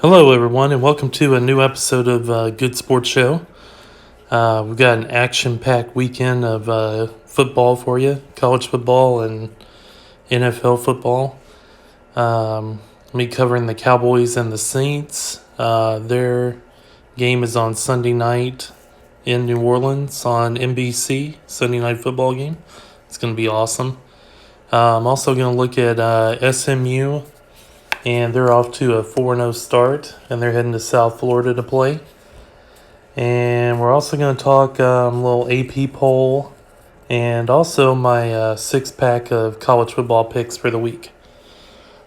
Hello, everyone, and welcome to a new episode of Good Sports Show. We've got an action-packed weekend of football for you, college football and NFL football. Me covering the Cowboys and the Saints. Their game is on Sunday night in New Orleans on NBC, Sunday Night Football game. It's going to be awesome. I'm also going to look at SMU, and they're off to a 4-0 start, and they're heading to South Florida to play. And we're also going to talk a little AP poll and also my six-pack of college football picks for the week.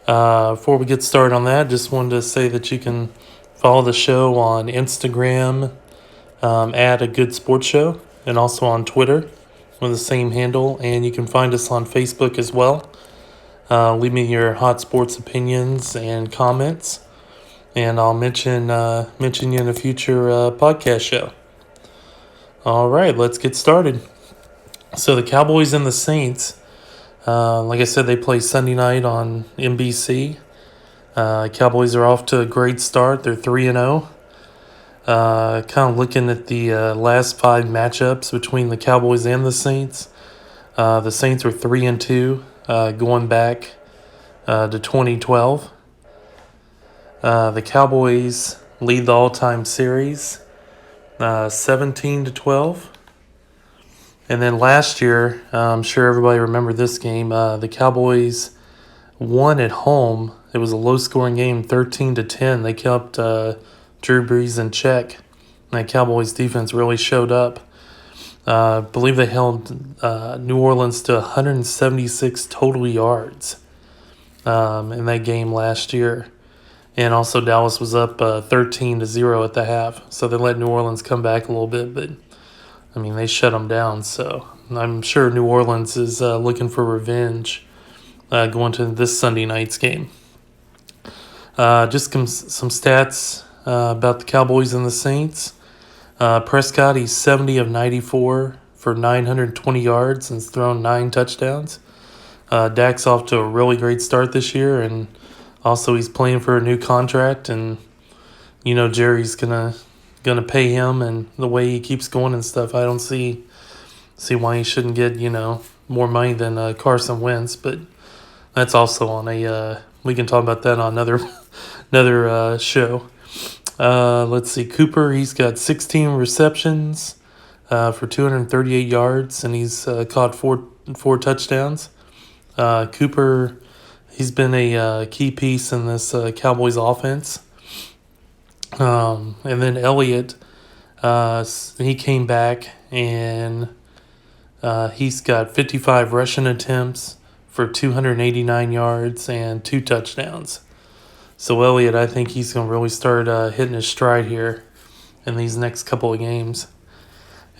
Before we get started on that, just wanted to say that you can follow the show on Instagram at A Good Sports Show, and also on Twitter with the same handle. And you can find us on Facebook as well. Leave me your hot sports opinions and comments, and I'll mention you in a future podcast show. All right, let's get started. So the Cowboys and the Saints, like I said, they play Sunday night on NBC. Cowboys are off to a great start. They're 3-0. Kind of looking at the last 5 matchups between the Cowboys and the Saints. The Saints were 3-2. Going back to 2012. The Cowboys lead the all-time series 17-12. And then last year, I'm sure everybody remember this game, the Cowboys won at home. It was a low-scoring game, 13-10. They kept Drew Brees in check. And the Cowboys defense really showed up. I believe they held New Orleans to 176 total yards in that game last year. And also Dallas was up 13-0 at the half. So they let New Orleans come back a little bit. But, I mean, they shut them down. So I'm sure New Orleans is looking for revenge going to this Sunday night's game. Just some stats about the Cowboys and the Saints. Prescott, he's 70 of 94 for 920 yards and has thrown 9 touchdowns. Dak's off to a really great start this year, and also he's playing for a new contract, and Jerry's gonna pay him, and the way he keeps going and stuff, I don't see why he shouldn't get more money than Carson Wentz, but that's also on a we can talk about that on another show. Let's see. Cooper, he's got 16 receptions for 238 yards, and he's caught four touchdowns. Cooper, he's been a key piece in this Cowboys offense. And then Elliott, he came back, and he's got 55 rushing attempts for 289 yards and 2 touchdowns. So Elliott, I think he's going to really start hitting his stride here in these next couple of games.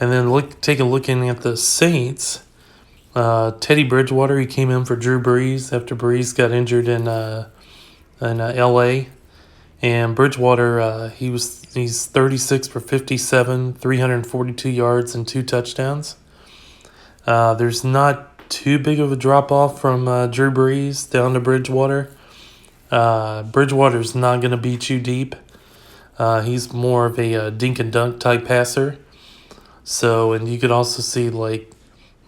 And then take a look at the Saints. Teddy Bridgewater, he came in for Drew Brees after Brees got injured in L.A. And Bridgewater, he's 36 for 57, 342 yards and 2 touchdowns. There's not too big of a drop-off from Drew Brees down to Bridgewater. Bridgewater's not going to beat you deep. He's more of a dink and dunk type passer. So, and you could also see,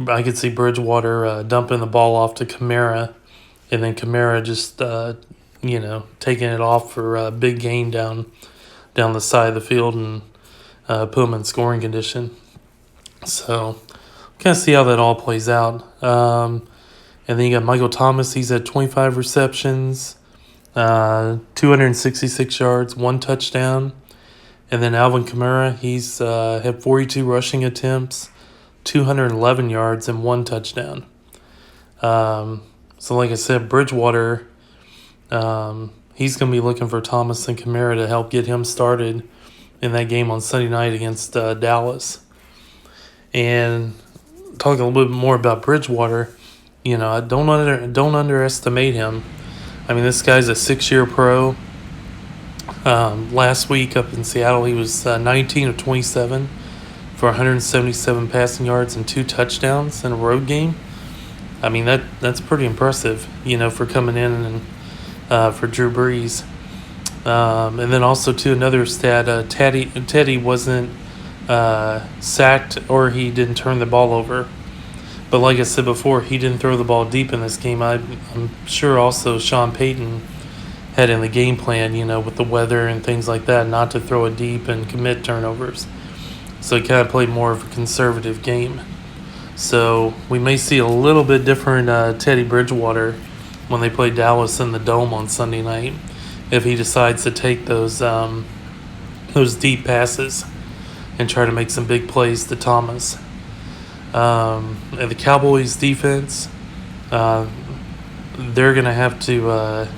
I could see Bridgewater dumping the ball off to Kamara, and then Kamara just, taking it off for a big gain down the side of the field and put him in scoring condition. So, kind of see how that all plays out. And then you got Michael Thomas. He's at 25 receptions. 266 yards, 1 touchdown. And then Alvin Kamara, he's had 42 rushing attempts, 211 yards, and 1 touchdown. So like I said, Bridgewater, he's going to be looking for Thomas and Kamara to help get him started in that game on Sunday night against Dallas. And talking a little bit more about Bridgewater, don't underestimate him. I mean, this guy's a 6-year pro. Last week up in Seattle, he was 19 of 27 for 177 passing yards and 2 touchdowns in a road game. I mean, that's pretty impressive, for coming in and for Drew Brees. And then also, too, another stat, Teddy wasn't sacked or he didn't turn the ball over. But like I said before, he didn't throw the ball deep in this game. I'm sure also Sean Payton had in the game plan, with the weather and things like that, not to throw it deep and commit turnovers. So he kind of played more of a conservative game. So we may see a little bit different Teddy Bridgewater when they play Dallas in the Dome on Sunday night, if he decides to take those deep passes and try to make some big plays to Thomas. And the Cowboys defense, they're gonna have to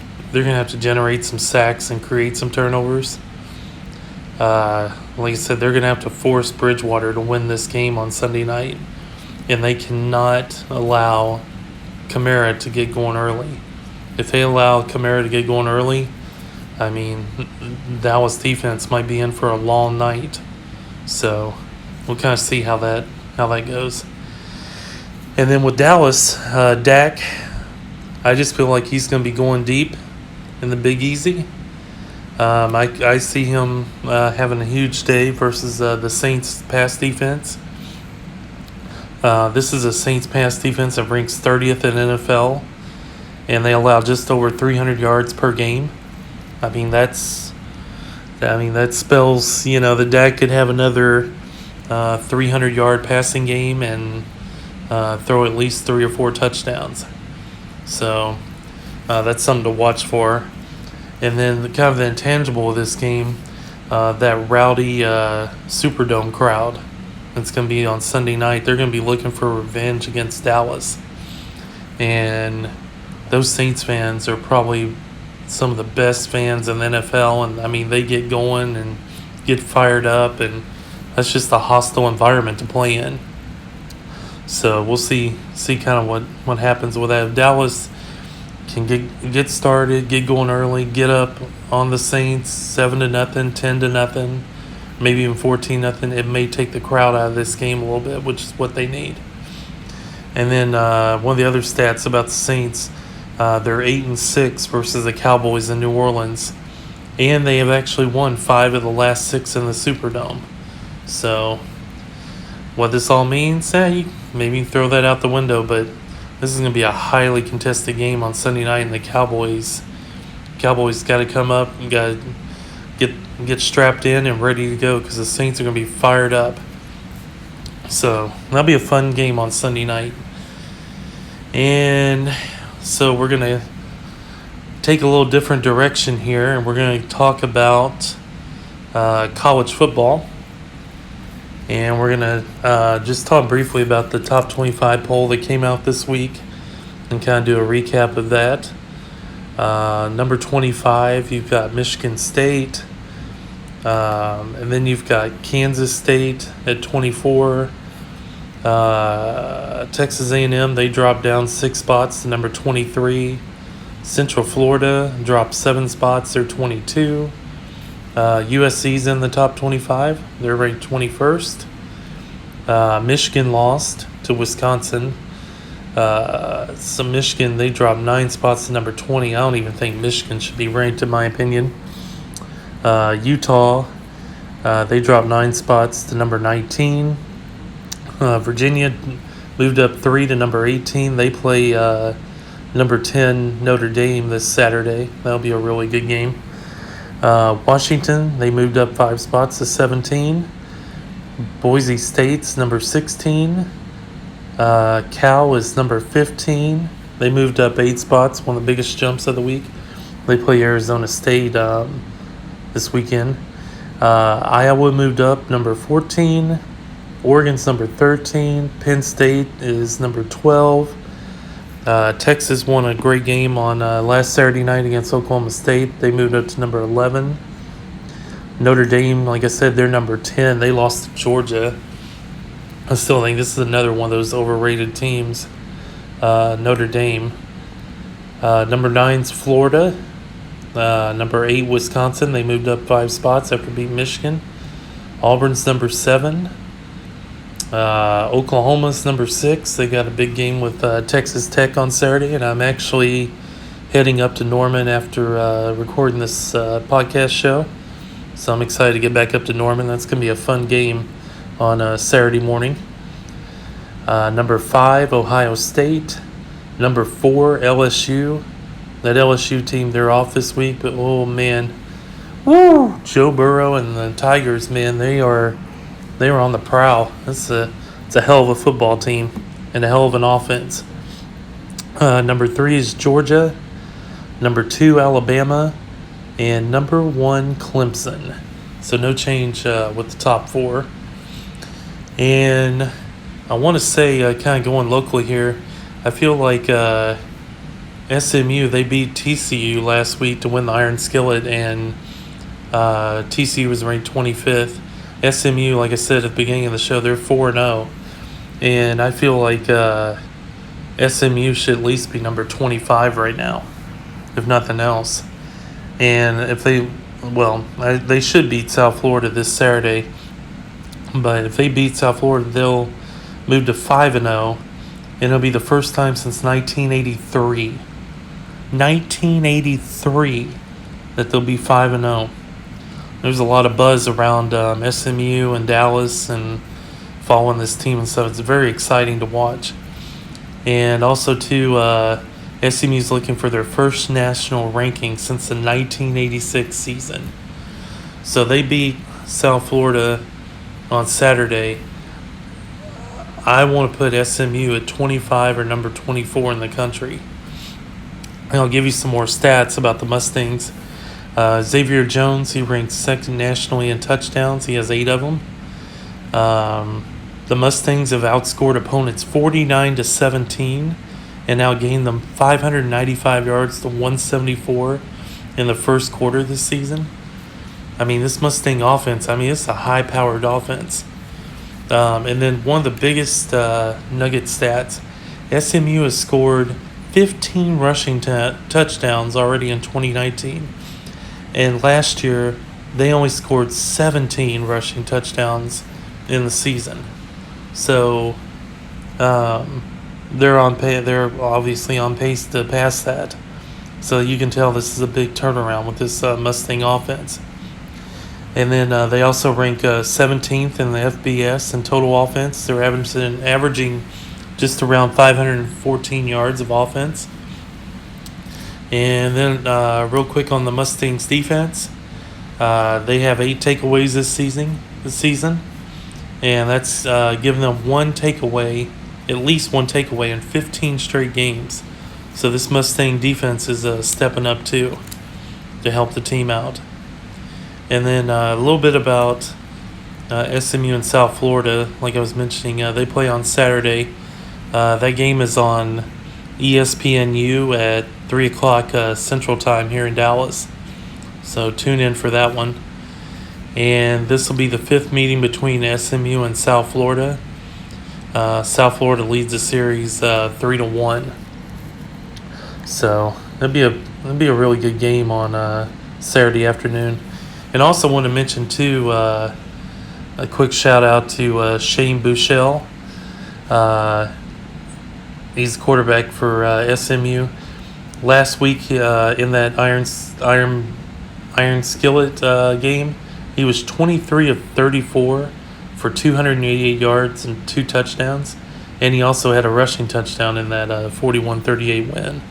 generate some sacks and create some turnovers. Like I said, they're gonna have to force Bridgewater to win this game on Sunday night, and they cannot allow Kamara to get going early. If they allow Kamara to get going early, I mean, Dallas defense might be in for a long night. So we'll kind of see how that goes. And then with Dallas, Dak, I just feel like he's going to be going deep in the Big Easy. I see him having a huge day versus the Saints pass defense. This is a Saints pass defense that ranks 30th in NFL, and they allow just over 300 yards per game. I mean, that spells, that Dak could have another 300-yard passing game and throw at least 3 or 4 touchdowns. So that's something to watch for. And then the intangible of this game, that rowdy Superdome crowd that's going to be on Sunday night. They're going to be looking for revenge against Dallas. And those Saints fans are probably some of the best fans in the NFL. And, I mean, they get going and get fired up. And that's just a hostile environment to play in. So we'll see kind of what happens with that. If Dallas can get started, get going early, get up on the Saints 7-0, 10-0, maybe even 14-0. It may take the crowd out of this game a little bit, which is what they need. And then one of the other stats about the Saints, they're 8-6 versus the Cowboys in New Orleans, and they have actually won 5 of the last 6 in the Superdome. So what this all means, you maybe throw that out the window, but this is going to be a highly contested game on Sunday night, and the Cowboys got to come up and got to get strapped in and ready to go because the Saints are going to be fired up. So that'll be a fun game on Sunday night. And so we're going to take a little different direction here, and we're going to talk about college football. And we're going to just talk briefly about the top 25 poll that came out this week and kind of do a recap of that. Number 25, you've got Michigan State. And then you've got Kansas State at 24. Texas A&M, they dropped down 6 spots to number 23. Central Florida dropped 7 spots. They're 22. USC's in the top 25. They're ranked 21st. Michigan lost to Wisconsin. So Michigan, they dropped 9 spots to number 20. I don't even think Michigan should be ranked, in my opinion. Utah, they dropped 9 spots to number 19. Virginia moved up 3 to number 18. They play number 10 Notre Dame this Saturday. That'll be a really good game. Washington, they moved up 5 spots to 17. Boise State's number 16. Cal is number 15. They moved up 8 spots, one of the biggest jumps of the week. They play Arizona State this weekend. Iowa moved up number 14. Oregon's number 13. Penn State is number 12. Texas won a great game on last Saturday night against Oklahoma State. They moved up to number 11. Notre Dame, like I said, they're number 10. They lost to Georgia. I still think this is another one of those overrated teams. Notre Dame. Number 9's Florida. Number 8, Wisconsin. They moved up 5 spots after beating Michigan. Auburn's number 7. Oklahoma's number 6. They got a big game with Texas Tech on Saturday, and I'm actually heading up to Norman after recording this podcast show. So I'm excited to get back up to Norman. That's going to be a fun game on Saturday morning. Number 5, Ohio State. Number 4, LSU. That LSU team, they're off this week, but oh man, woo! Joe Burrow and the Tigers, man, they were on the prowl. It's a hell of a football team and a hell of an offense. Number 3 is Georgia. Number 2, Alabama. And number 1, Clemson. So no change with the top 4. And I want to say, kind of going locally here, I feel like SMU, they beat TCU last week to win the Iron Skillet, and TCU was ranked 25th. SMU, like I said at the beginning of the show, they're 4-0. And I feel like SMU should at least be number 25 right now, if nothing else. And if they should beat South Florida this Saturday. But if they beat South Florida, they'll move to 5-0. And it'll be the first time since 1983. 1983 that they'll be 5-0. There's a lot of buzz around SMU and Dallas and following this team and stuff. It's very exciting to watch. And also, too, SMU's looking for their first national ranking since the 1986 season. So they beat South Florida on Saturday. I want to put SMU at 25 or number 24 in the country. And I'll give you some more stats about the Mustangs. Xavier Jones, he ranked second nationally in touchdowns. He has 8 of them. The Mustangs have outscored opponents 49-17 and outgained them 595 yards to 174 in the first quarter this season. I mean, this Mustang offense, it's a high-powered offense. And then one of the biggest nugget stats, SMU has scored 15 rushing touchdowns already in 2019. And last year, they only scored 17 rushing touchdowns in the season. So they're obviously on pace to pass that. So you can tell this is a big turnaround with this Mustang offense. And then they also rank 17th in the FBS in total offense. They're averaging just around 514 yards of offense. And then real quick on the Mustangs defense, they have 8 takeaways this season. And that's giving them at least one takeaway in 15 straight games. So this Mustang defense is stepping up too to help the team out. And then a little bit about SMU and South Florida. Like I was mentioning, they play on Saturday. That game is on ESPNU at 3 o'clock Central Time here in Dallas. So tune in for that one. And this will be the 5th meeting between SMU and South Florida. South Florida leads the series 3-1. So that'd be a really good game on Saturday afternoon. And also want to mention too a quick shout out to Shane Buechele. He's the quarterback for SMU. Last week in that Iron Skillet game, he was 23 of 34 for 288 yards and 2 touchdowns. And he also had a rushing touchdown in that 41-38 win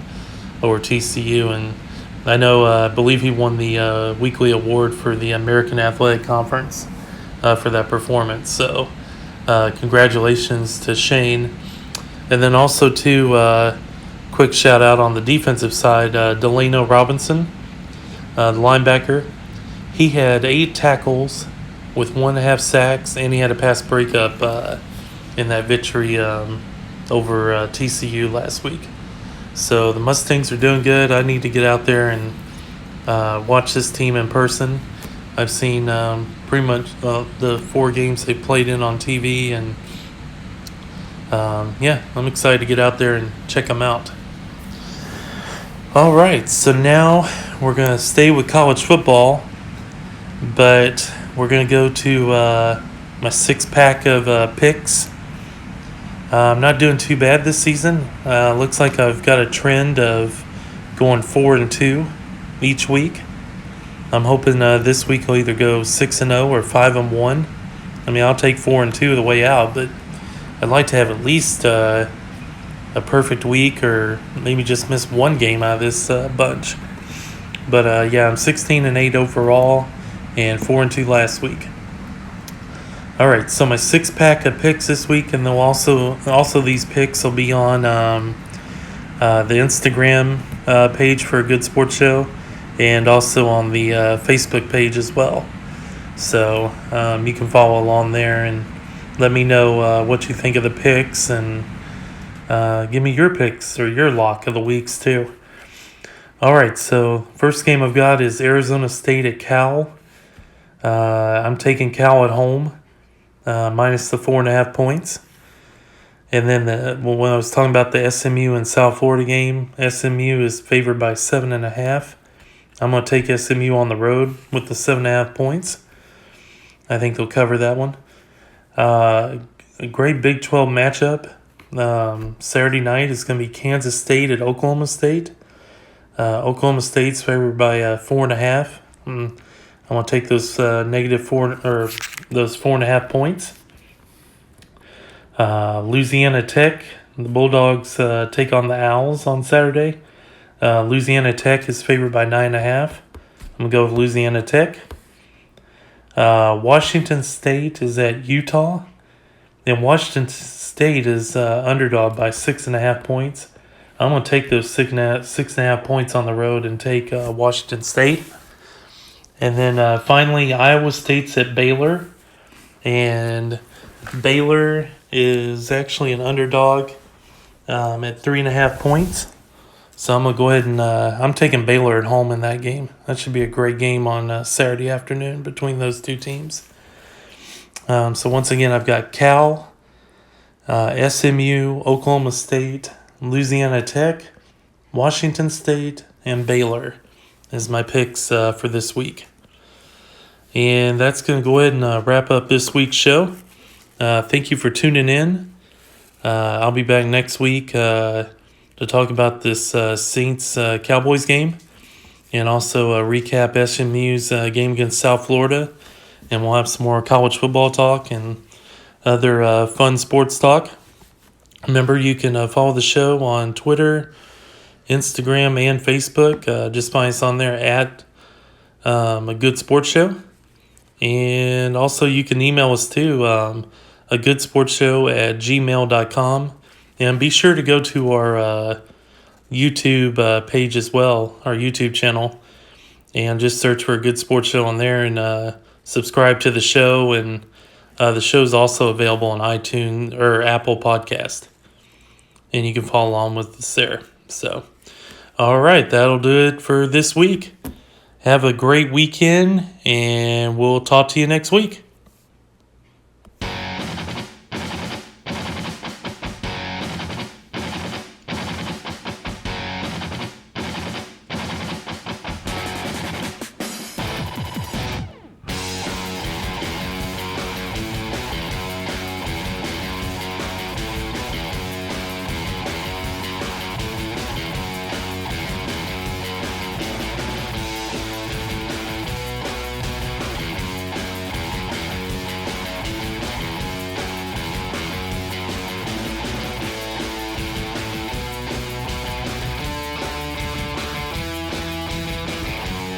over TCU. And I believe he won the weekly award for the American Athletic Conference for that performance. So congratulations to Shane. And then also too, quick shout out on the defensive side, Delano Robinson, the linebacker. He had 8 tackles with 1.5 sacks, and he had a pass breakup in that victory over TCU last week. So the Mustangs are doing good. I need to get out there and watch this team in person. I've seen pretty much the 4 games they played in on TV, and I'm excited to get out there and check them out. All right, so now we're going to stay with college football, but we're going to go to my 6-pack of picks. I'm not doing too bad this season. Looks like I've got a trend of going 4-2 each week. I'm hoping this week I'll either go 6-0 or 5-1. I mean, I'll take 4-2 the way out, but I'd like to have at least a perfect week, or maybe just miss one game out of this bunch. But I'm 16-8 overall, and 4-2 last week. All right, so my 6-pack of picks this week, and they'll also these picks will be on the Instagram page for a Good Sports Show, and also on the Facebook page as well. So you can follow along there and let me know what you think of the picks, and give me your picks or your lock of the weeks too. All right, so first game I've got is Arizona State at Cal. I'm taking Cal at home, minus the 4.5 points. And then when I was talking about the SMU and South Florida game, SMU is favored by 7.5. I'm going to take SMU on the road with the 7.5 points. I think they'll cover that one. A great Big 12 matchup. Saturday night is going to be Kansas State at Oklahoma State. Oklahoma State's favored by 4.5. I'm going to take those negative 4 or those 4.5 points. Louisiana Tech, the Bulldogs take on the Owls on Saturday. Louisiana Tech is favored by 9.5. I'm going to go with Louisiana Tech. Washington State is at Utah. And Washington State is underdog by 6.5 points. I'm going to take those 6.5 points on the road and take Washington State. And then finally, Iowa State's at Baylor. And Baylor is actually an underdog at 3.5 points. So I'm going to go ahead and I'm taking Baylor at home in that game. That should be a great game on Saturday afternoon between those two teams. So once again, I've got Cal, SMU, Oklahoma State, Louisiana Tech, Washington State, and Baylor is my picks for this week. And that's going to go ahead and wrap up this week's show. Thank you for tuning in. I'll be back next week to talk about this Saints-Cowboys game, and also recap SMU's game against South Florida. And we'll have some more college football talk and other fun sports talk. Remember, you can follow the show on Twitter, Instagram, and Facebook. Just find us on there at A Good Sports Show. And also you can email us too, agoodsportshow@gmail.com. And be sure to go to our YouTube page as well, our YouTube channel, and just search for A Good Sports Show on there, and subscribe to the show. And the show's also available on iTunes or Apple Podcast, and you can follow along with us there. So, all right, that'll do it for this week. Have a great weekend, and we'll talk to you next week.